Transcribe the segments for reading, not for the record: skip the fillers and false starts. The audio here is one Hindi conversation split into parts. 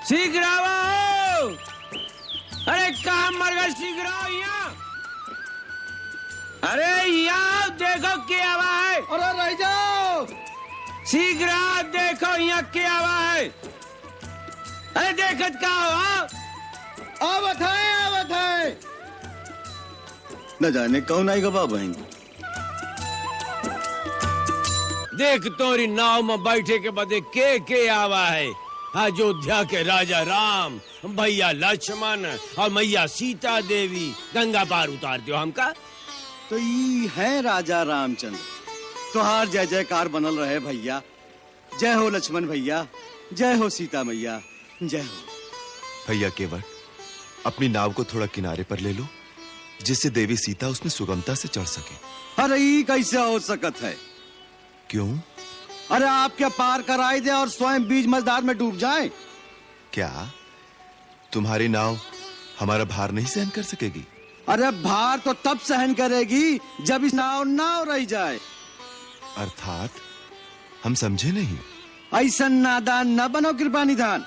शीघ्र आओ। अरे कहाँ मर गए, शीघ्र आओ यहाँ। अरे यहाँ देखो क्या हुआ है। अरे रह जाओ, शीघ्र आओ, देखो यहाँ क्या हुआ है। अरे देखत का हो। आवत है। न जाने कौन आएगा बाबा। देख तोरी नाव में बैठे के बदे के आवा है। अयोध्या के राजा राम, भैया लक्ष्मण और मैया सीता देवी गंगा पार उतार दो हमका। तो ये है राजा रामचंद्र। तुहार जय जयकार बनल रहे भैया। जय हो लक्ष्मण भैया, जय हो सीता मैया, जय हो। भैया केवट, अपनी नाव को थोड़ा किनारे पर ले लो, जिससे देवी सीता उसमें सुगमता से चढ़ सके। अरे ये कैसे हो सकत है? क्यों? अरे आप क्या पार कराई दे और स्वयं बीच मझधार में डूब जाए? क्या तुम्हारी नाव हमारा भार नहीं सहन कर सकेगी? अरे भार तो तब सहन करेगी जब इस नाव रह जाए। अर्थात हम समझे नहीं। ऐसा नादान न बनो कृपा निधान।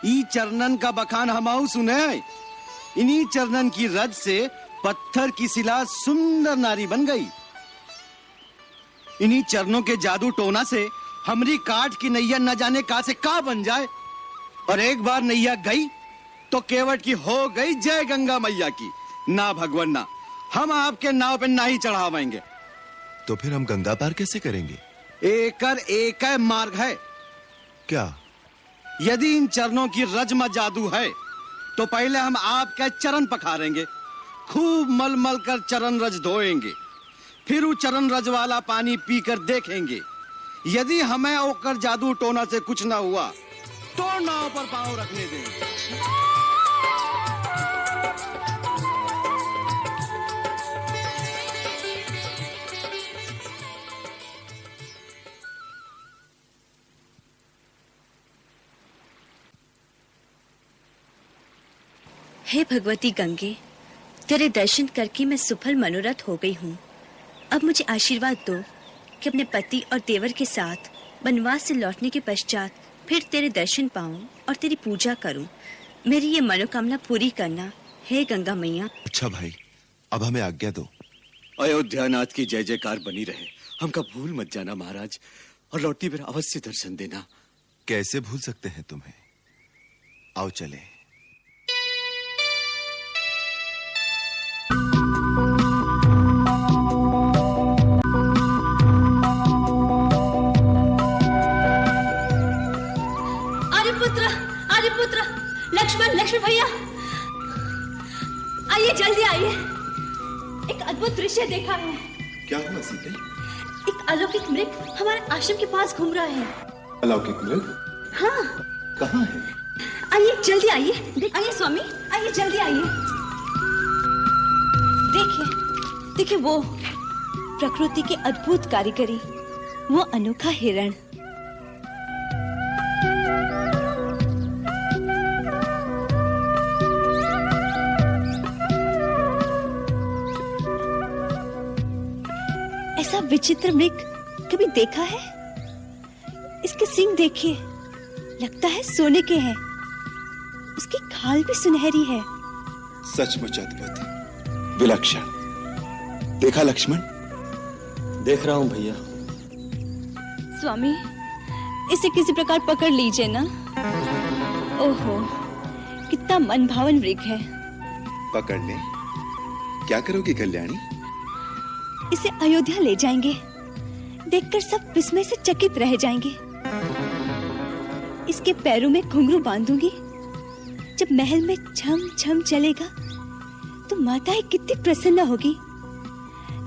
ई चरणन का बखान हमाऊ सुने। इन्हीं चरणन की रज से पत्थर की शिला सुंदर नारी बन गई। इन्हीं चरणों के जादू टोना से हमरी काट की नैया न जाने का से का बन जाए। और एक बार नैया गई तो केवट की हो गई जय गंगा मैया की। ना भगवान ना, हम आपके नाव पे ना ही चढ़ावेंगे। तो फिर हम गंगा पार कैसे करेंगे? एक मार्ग है। क्या? यदि इन चरणों की रज में जादू है तो पहले हम आपके चरण पखारेंगे, खूब मल मल कर चरण रज धोएंगे, फिर वो चरण रज वाला पानी पीकर देखेंगे। यदि हमें ओकर जादू टोना से कुछ ना हुआ तो नाव पर पांव रखने देंगे। हे भगवती गंगे, तेरे दर्शन करके मैं सुफल मनोरथ हो गई हूँ। अब मुझे आशीर्वाद दो कि अपने पति और देवर के साथ वनवास से लौटने के पश्चात फिर तेरे दर्शन पाऊं और तेरी पूजा करूं। मेरी ये मनोकामना पूरी करना, हे गंगा मैया। अच्छा भाई, अब हमें आज्ञा दो। अयोध्यानाथ की जय जयकार बनी रहे। हमका भूल मत जाना महाराज, और लौटती फिर अवश्य दर्शन देना। कैसे भूल सकते हैं तुम्हें? आओ चले। लक्ष्मण भैया, आइए, जल्दी आइए। एक अद्भुत दृश्य देखा है। क्या हुआ सीते? एक अलौकिक मृग हमारे आश्रम के पास घूम रहा है। अलौकिक मृग? हाँ। कहाँ है? आइए, जल्दी आइए। आइए स्वामी, आइए, जल्दी आइए। देखिए वो प्रकृति की अद्भुत कारीगरी, वो अनोखा हिरण। ऐसा विचित्र मृग कभी देखा है? इसके सींग देखिए, लगता है सोने के हैं। उसकी खाल भी सुनहरी है। सचमुच अद्भुत, विलक्षण। देखा लक्ष्मण? देख रहा हूँ भैया। स्वामी, इसे किसी प्रकार पकड़ लीजिए ना। ओहो, कितना मनभावन मृग है। पकड़ ले। क्या करोगी कल्याणी? इसे अयोध्या ले जाएंगे। देखकर सब विस्मय से चकित रह जाएंगे। इसके पैरों में घुंघरू बांधूंगी। जब महल में छम छम चलेगा तो माताएं कितनी प्रसन्न होगी।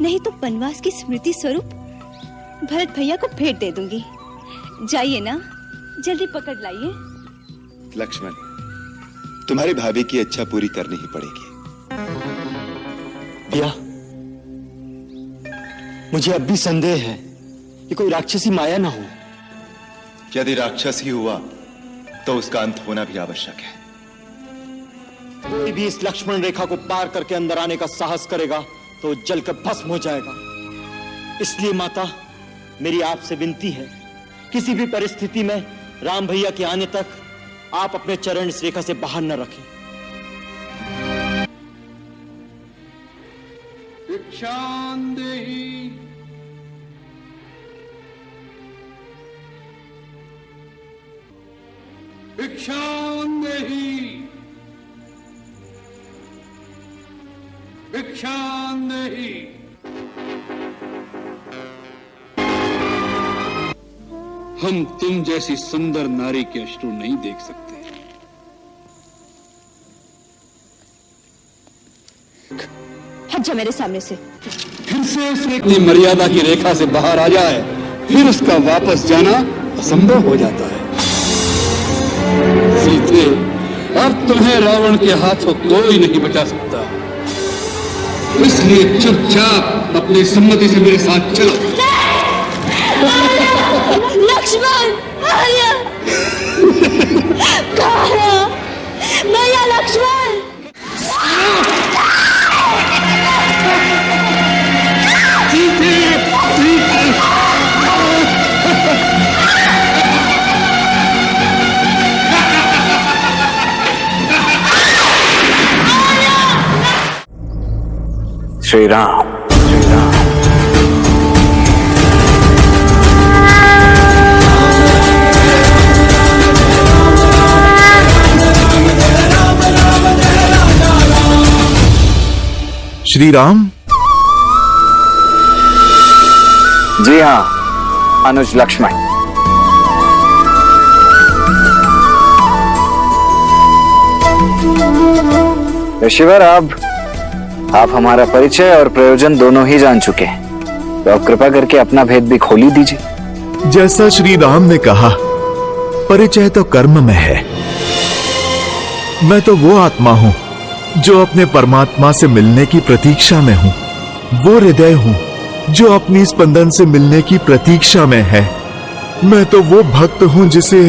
नहीं तो वनवास की स्मृति स्वरूप भरत भैया को भेंट दे दूंगी। जाइए ना, जल्दी पकड़ लाइए। लक्ष्मण, तुम्हारी भाभी की इच्छा पूरी करनी ही पड़ेगी। भैया, मुझे अब भी संदेह है ये कोई राक्षसी माया ना हो। यदि राक्षस ही हुआ तो उसका अंत होना भी आवश्यक है। कोई भी इस लक्ष्मण रेखा को पार करके अंदर आने का साहस करेगा तो जलकर भस्म हो जाएगा। इसलिए माता, मेरी आपसे विनती है, किसी भी परिस्थिति में राम भैया के आने तक आप अपने चरण इस रेखा से बाहर न रखें। भिक्षान्देहि भिक्षान्देहि भिक्षान्देहि। हम तुम जैसी सुंदर नारी के अश्रु नहीं देख सकते। हट जा मेरे सामने से। फिर से उस अपनी मर्यादा की रेखा से बाहर आ जाए, फिर उसका वापस जाना असंभव हो जाता है। सीते, अब तुम्हें रावण के हाथों कोई नहीं बचा सकता, इसलिए चुपचाप अपनी सम्मति से मेरे साथ चलो। लक्ष्मण, आर्य, कहाँ है भैया लक्ष्मण? श्री राम। श्री राम। जी हाँ, अनुज लक्ष्मण। ऋषिवर, अब आप हमारा परिचय और प्रयोजन दोनों ही जान चुके हैं, तो आप कृपा करके अपना भेद भी खोल ही दीजिए। जैसा श्री राम ने कहा, परिचय तो कर्म में है। मैं तो वो आत्मा हूँ जो अपने परमात्मा से मिलने की प्रतीक्षा में हूँ। वो हृदय हूँ जो अपनी स्पंदन से मिलने की प्रतीक्षा में है। मैं तो वो भक्त हूँ जिसे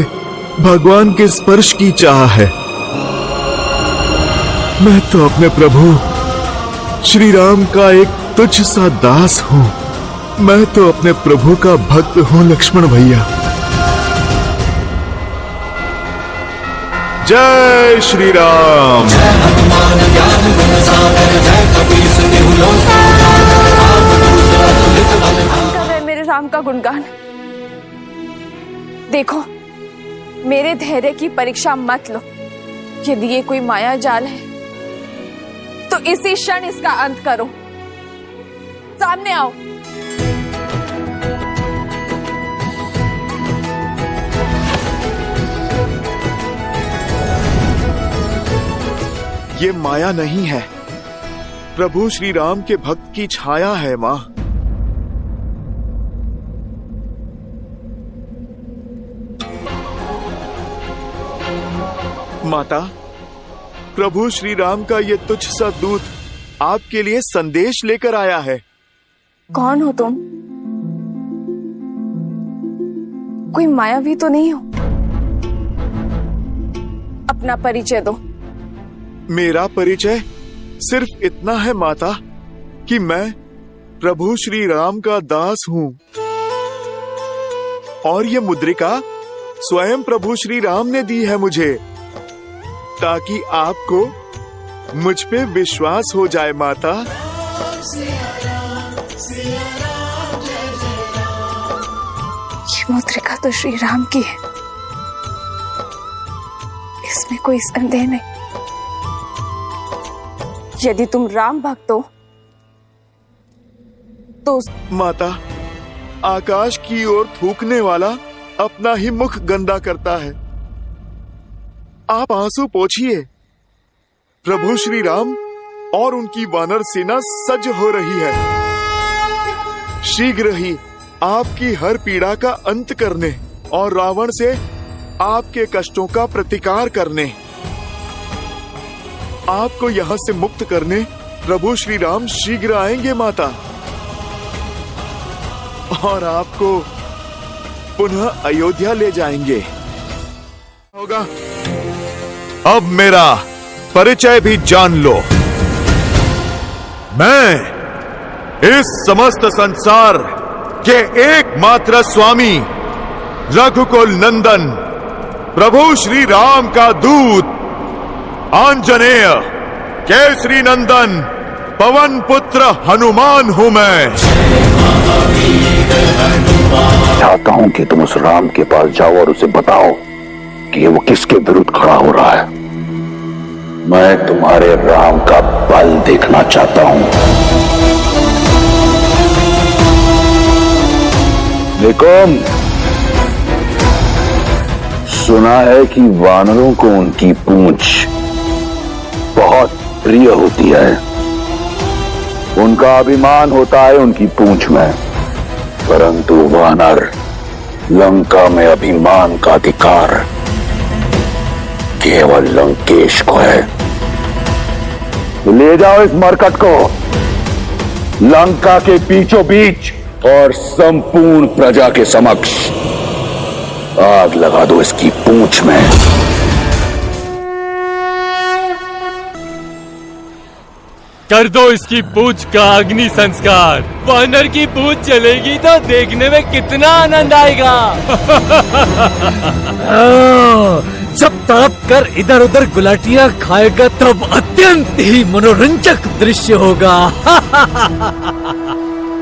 भगवान के स्पर्श की चाह है। मैं तो अपने प्रभु श्री राम का एक तुच्छ सा दास हूँ। मैं तो अपने प्रभु का भक्त हूँ लक्ष्मण भैया। जय श्री राम। कर रहे मेरे राम का गुणगान। देखो, मेरे धैर्य की परीक्षा मत लो। यदि ये कोई माया जाल है तो इसी क्षण इसका अंत करो। सामने आओ। ये माया नहीं है, प्रभु श्री राम के भक्त की छाया है मां। माता, प्रभु श्री राम का ये तुच्छ सा दूत आपके लिए संदेश लेकर आया है। कौन हो तुम? कोई मायावी तो नहीं हो? अपना परिचय दो। मेरा परिचय सिर्फ इतना है माता कि मैं प्रभु श्री राम का दास हूँ, और ये मुद्रिका स्वयं प्रभु श्री राम ने दी है मुझे, ताकि आपको मुझ पे विश्वास हो जाए माता। ये मुद्रिका तो श्री राम की है, इसमें कोई संदेह नहीं। यदि तुम राम भक्त हो तो माता, आकाश की ओर थूकने वाला अपना ही मुख गंदा करता है। आप आंसू पोंछिए। प्रभु श्री राम और उनकी वानर सेना सज्ज हो रही है, शीघ्र ही आपकी हर पीड़ा का अंत करने और रावण से आपके कष्टों का प्रतिकार करने, आपको यहाँ से मुक्त करने प्रभु श्री राम शीघ्र आएंगे माता, और आपको पुनः अयोध्या ले जाएंगे। होगा। अब मेरा परिचय भी जान लो। मैं इस समस्त संसार के एकमात्र स्वामी रघुकुल नंदन प्रभु श्री राम का दूत आंजनेय, केसरी नंदन, पवन पुत्र हनुमान हूं मैं। चाहता हूं कि तुम उस राम के पास जाओ और उसे बताओ कि वो किसके विरुद्ध खड़ा हो रहा है। मैं तुम्हारे राम का बल देखना चाहता हूं। निकुम, सुना है कि वानरों को उनकी पूंछ बहुत प्रिय होती है। उनका अभिमान होता है उनकी पूंछ में, परंतु वानर लंका में अभिमान का अधिकार केवल लंकेश को है। ले जाओ इस मरकट को लंका के बीचों बीच और संपूर्ण प्रजा के समक्ष आग लगा दो इसकी पूंछ में। कर दो इसकी पूंछ का अग्नि संस्कार। वानर की पूंछ चलेगी तो देखने में कितना आनंद आएगा। जब तड़प कर इधर उधर गुलाटियां खाएगा तब अत्यंत ही मनोरंजक दृश्य होगा।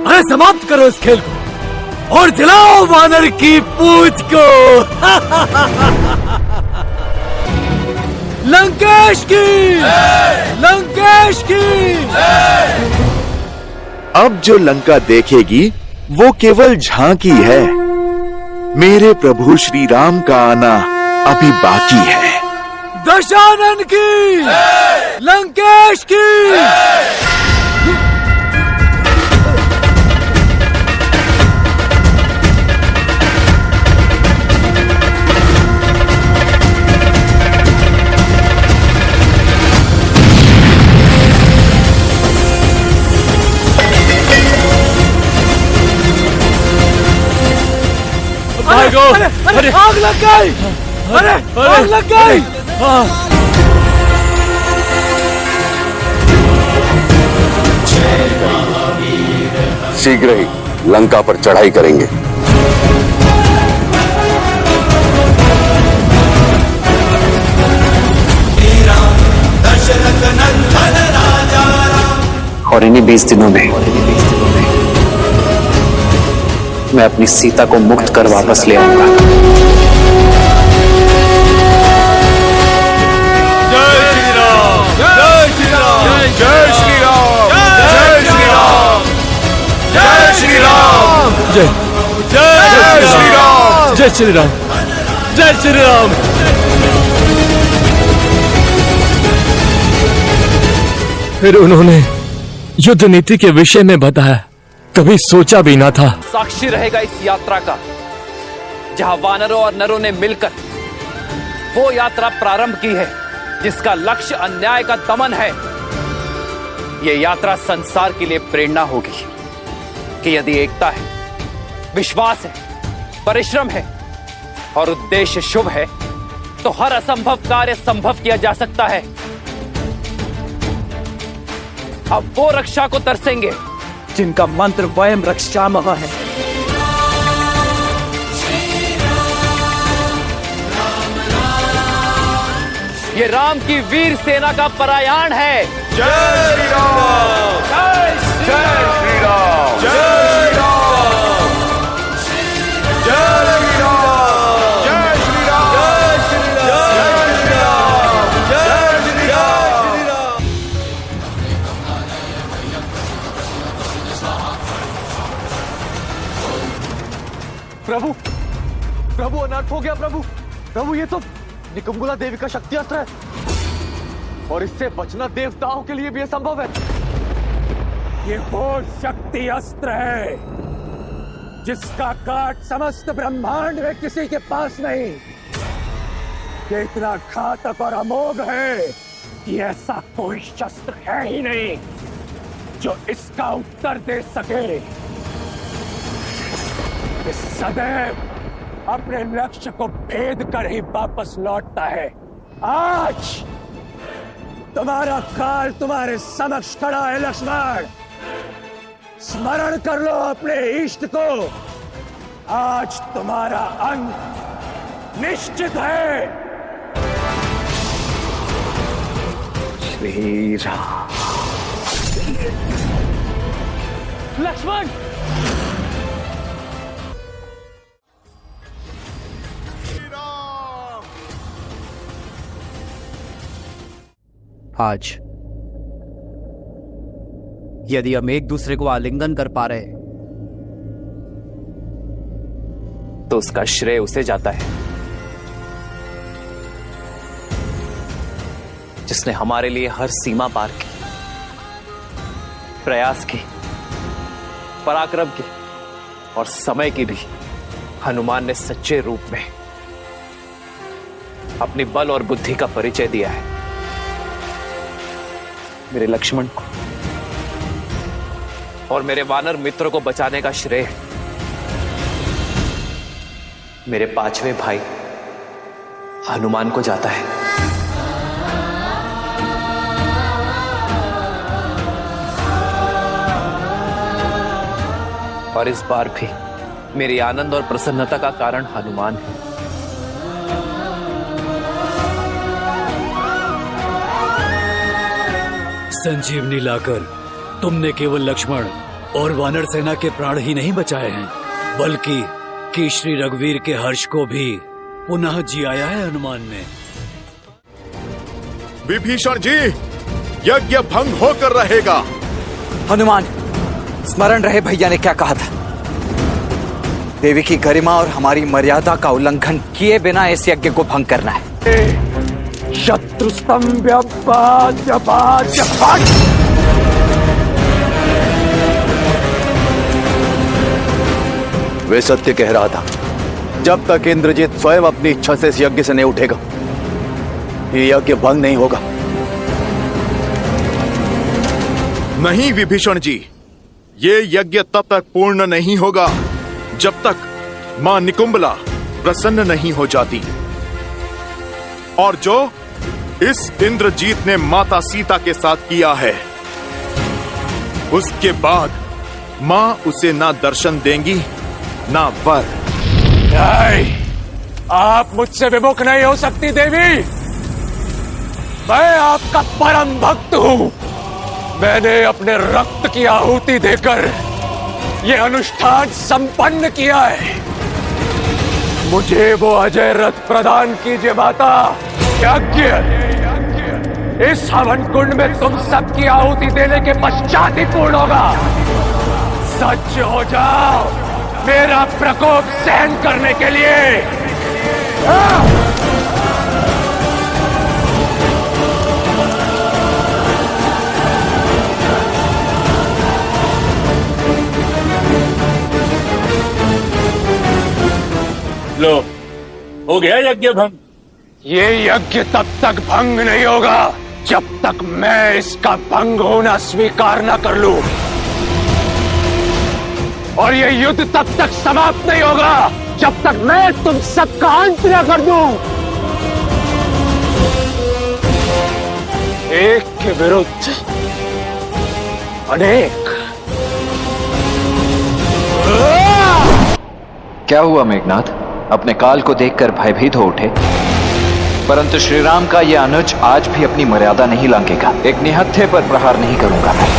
अरे समाप्त करो इस खेल को और जलाओ वानर की पूंछ को। लंकेश की, लंकेश की। अब जो लंका देखेगी वो केवल झांकी है। मेरे प्रभु श्री राम का आना अभी बाकी है। दशानन की, लंकेश की। अरे आग लग गई। अरे आग लग गई। शीघ्र ही लंका पर चढ़ाई करेंगे। और इन्हीं 20 दिनों में मैं अपनी सीता को मुक्त कर वापस ले आऊंगा। जय श्री राम, जय श्री राम, जय श्री राम, जय श्री राम, जय श्री राम, जय जय श्री राम, जय श्री राम, जय श्री राम। फिर उन्होंने युद्ध नीति के विषय में बताया। कभी सोचा भी ना था। साक्षी रहेगा इस यात्रा का, जहां वानरों और नरों ने मिलकर वो यात्रा प्रारंभ की है जिसका लक्ष्य अन्याय का दमन है। ये यात्रा संसार के लिए प्रेरणा होगी कि यदि एकता है, विश्वास है, परिश्रम है और उद्देश्य शुभ है तो हर असंभव कार्य संभव किया जा सकता है। अब वो रक्षा को तरसेंगे जिनका मंत्र वयम रक्षामः है। ये राम की वीर सेना का परायाण है। जय श्री राम, जय श्री राम, जय श्री राम, जय श्री राम, जय श्री राम, जय श्री राम, जय श्री राम। प्रभु, प्रभु अनर्थ हो गया। प्रभु, प्रभु ये तो निकुंभला देवी का शक्ति अस्त्र है और इससे बचना देवताओं के लिए भी असंभव है। ये वो शक्ति अस्त्र है जिसका काट समस्त ब्रह्मांड में किसी के पास नहीं। ये इतना घातक और अमोघ है कि ऐसा कोई शस्त्र है ही नहीं जो इसका उत्तर दे सके। ये सदैव अपने लक्ष्य को भेद कर ही वापस लौटता है। आज तुम्हारा काल तुम्हारे समक्ष खड़ा है लक्ष्मण। स्मरण कर लो अपने इष्ट को। आज तुम्हारा अंत निश्चित है। श्री राम। लक्ष्मण! आज यदि हम एक दूसरे को आलिंगन कर पा रहे तो उसका श्रेय उसे जाता है जिसने हमारे लिए हर सीमा पार की, प्रयास की, पराक्रम की और समय की भी हनुमान ने सच्चे रूप में अपनी बल और बुद्धि का परिचय दिया है। मेरे लक्ष्मण को और मेरे वानर मित्र को बचाने का श्रेय मेरे पांचवें भाई हनुमान को जाता है। और इस बार भी मेरी आनंद और प्रसन्नता का कारण हनुमान है। संजीवनी लाकर तुमने केवल लक्ष्मण और वानर सेना के प्राण ही नहीं बचाए हैं, बल्कि केशरी रघुवीर के हर्ष को भी पुनः जियाया है हनुमान ने। विभीषण जी, यज्ञ भंग होकर रहेगा। हनुमान, स्मरण रहे भैया ने क्या कहा था। देवी की गरिमा और हमारी मर्यादा का उल्लंघन किए बिना इस यज्ञ को भंग करना है। शत्रु स्तंभ वे सत्य कह रहा था। जब तक इंद्रजीत स्वयं अपनी इच्छा से इस यज्ञ से नहीं उठेगा, ये यज्ञ भंग नहीं होगा। नहीं विभीषण जी, ये यज्ञ तब तक पूर्ण नहीं होगा जब तक मां निकुंबला प्रसन्न नहीं हो जाती। और जो इस इंद्रजीत ने माता सीता के साथ किया है, उसके बाद मां उसे ना दर्शन देंगी ना वर। नहीं, आप मुझसे विमुख नहीं हो सकती देवी। मैं आपका परम भक्त हूं। मैंने अपने रक्त की आहुति देकर यह अनुष्ठान संपन्न किया है। मुझे वो अजय रथ प्रदान कीजिए माता। यज्ञ इस हवन कुंड में तुम सबकी आहुति देने के पश्चात ही पूर्ण होगा। सच हो जाओ मेरा प्रकोप सहन करने के लिए। लो, हो गया यज्ञ भंग। ये यज्ञ तब तक भंग नहीं होगा जब तक मैं इसका भंग होना स्वीकार न कर लूं। और ये युद्ध तब तक समाप्त नहीं होगा जब तक मैं तुम सबका अंत न कर दूं। एक के विरुद्ध अनेक। क्या हुआ मेघनाथ? अपने काल को देखकर भयभीत हो उठे। परंतु श्रीराम का यह अनुज आज भी अपनी मर्यादा नहीं लांघेगा। एक निहत्थे पर प्रहार नहीं करूंगा मैं।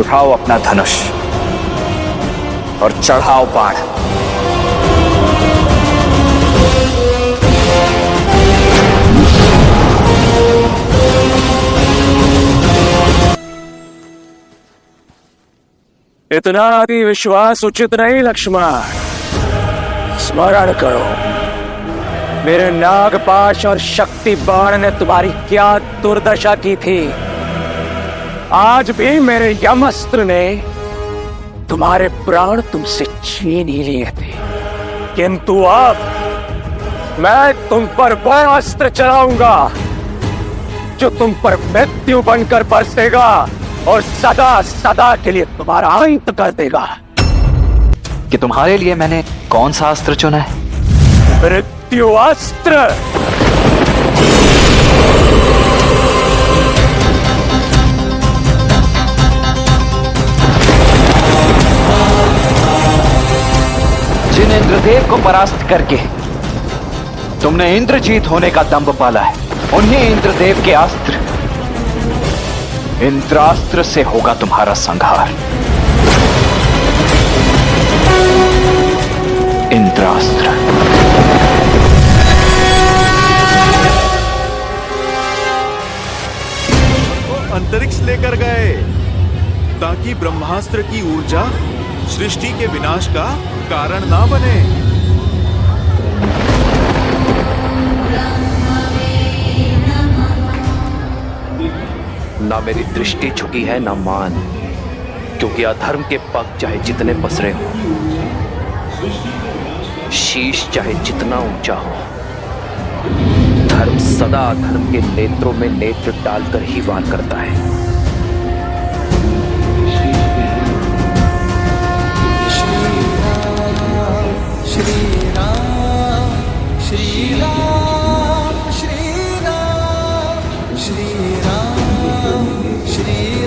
उठाओ अपना धनुष और चढ़ाओ बाण। इतना अति विश्वास उचित नहीं लक्ष्मण। स्मरण करो मेरे नागपाश और शक्ति बाण ने तुम्हारी क्या दुर्दशा की थी। आज भी मेरे यमस्त्र ने तुम्हारे प्राण तुमसे छीन ही लिए थे, किंतु अब मैं तुम पर वो अस्त्र चलाऊंगा जो तुम पर मृत्यु बनकर बरसेगा और सदा सदा के लिए तुम्हारा अंत कर देगा। कि तुम्हारे लिए मैंने कौन सा अस्त्र चुना है? मृत्यु अस्त्र। जिन इंद्र इंद्रदेव को परास्त करके तुमने इंद्रजीत होने का दंभ पाला है। उन्हीं इंद्रदेव के अस्त्र इंद्रास्त्र से होगा तुम्हारा संहार। इंद्रास्त्र। अंतरिक्ष लेकर गए ताकि ब्रह्मास्त्र की ऊर्जा सृष्टि के विनाश का कारण ना बने। ना मेरी दृष्टि झुकी है ना मान, क्योंकि अधर्म के पग चाहे जितने पसरे हो, शीश चाहे जितना ऊंचा हो, धर्म सदा अधर्म के नेत्रों में नेत्र डालकर ही वार करता है। श्री राम श्री राम श्री राम श्री राम श्री